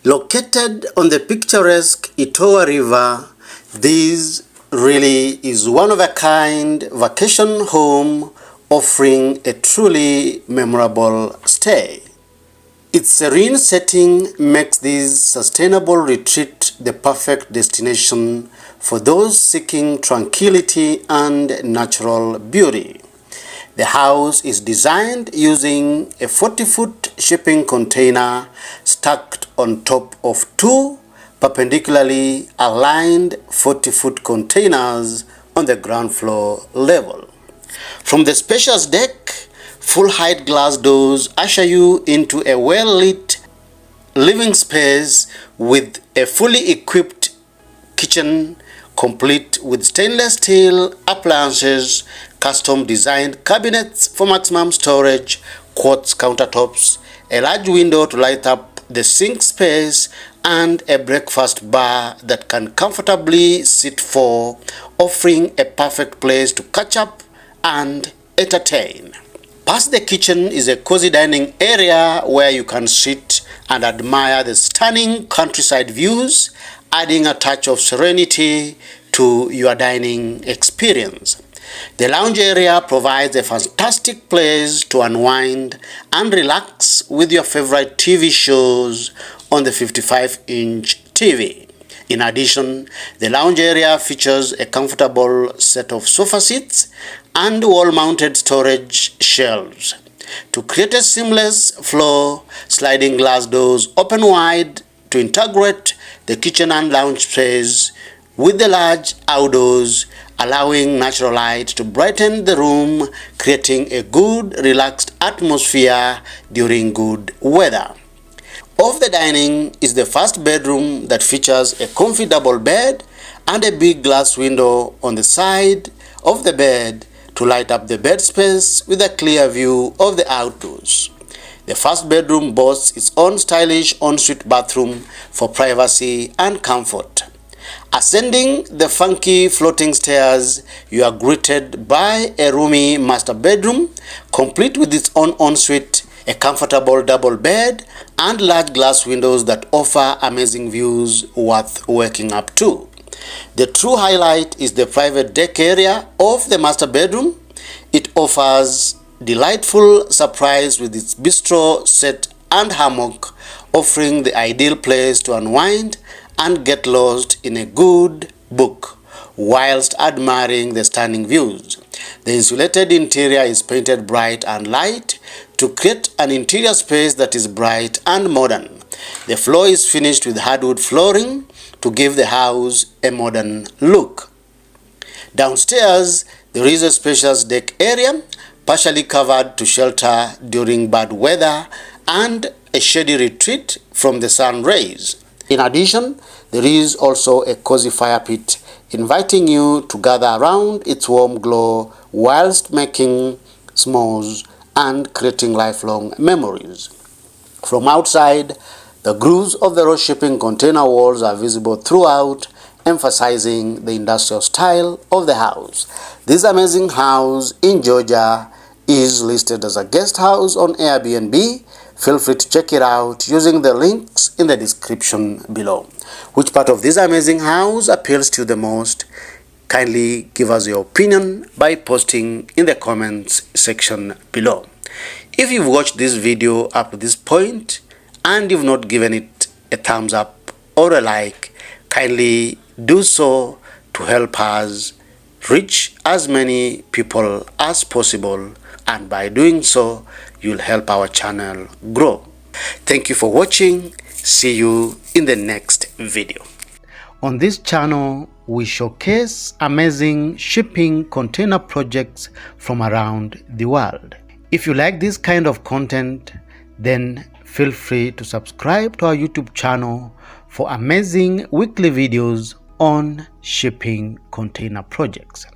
Located on the picturesque Etowah River, this really is one-of-a-kind vacation home offering a truly memorable stay. Its serene setting makes this sustainable retreat the perfect destination for those seeking tranquility and natural beauty. The house is designed using a 40-foot shipping container stacked on top of two perpendicularly aligned 40-foot containers on the ground floor level. From the spacious deck, full-height glass doors usher you into a well-lit living space with a fully equipped kitchen complete with stainless steel appliances, custom-designed cabinets for maximum storage, quartz countertops, a large window to light up the sink space, and a breakfast bar that can comfortably sit four, offering a perfect place to catch up and entertain. Past the kitchen is a cozy dining area where you can sit and admire the stunning countryside views, adding a touch of serenity to your dining experience. The lounge area provides a fantastic place to unwind and relax with your favorite TV shows on the 55-inch TV. In addition, the lounge area features a comfortable set of sofa seats and wall-mounted storage shelves. To create a seamless flow, sliding glass doors open wide to integrate the kitchen and lounge space with the large outdoors, allowing natural light to brighten the room, creating a good, relaxed atmosphere during good weather. Off the dining is the first bedroom that features a comfy double bed and a big glass window on the side of the bed to light up the bed space with a clear view of the outdoors. The first bedroom boasts its own stylish ensuite bathroom for privacy and comfort. Ascending the funky floating stairs, you are greeted by a roomy master bedroom, complete with its own ensuite, a comfortable double bed, and large glass windows that offer amazing views worth waking up to. The true highlight is the private deck area of the master bedroom. It offers delightful surprise with its bistro set and hammock, offering the ideal place to unwind and get lost in a good book whilst admiring the stunning views. The insulated interior is painted bright and light to create an interior space that is bright and modern. The floor is finished with hardwood flooring to give the house a modern look. Downstairs, there is a spacious deck area, partially covered to shelter during bad weather and a shady retreat from the sun rays. In addition, there is also a cozy fire pit inviting you to gather around its warm glow whilst making s'mores and creating lifelong memories. From outside, the grooves of the road shipping container walls are visible throughout, emphasizing the industrial style of the house. This amazing house in Georgia is listed as a guest house on Airbnb. Feel free to check it out using the links in the description below. Which part of this amazing house appeals to you the most? Kindly give us your opinion by posting in the comments section below. If you've watched this video up to this point and you've not given it a thumbs up or a like, kindly do so to help us reach as many people as possible, and by doing so you'll help our channel grow. Thank you for watching. See you in the next video. On this channel, we showcase amazing shipping container projects from around the world. If you like this kind of content, then feel free to subscribe to our YouTube channel for amazing weekly videos on shipping container projects.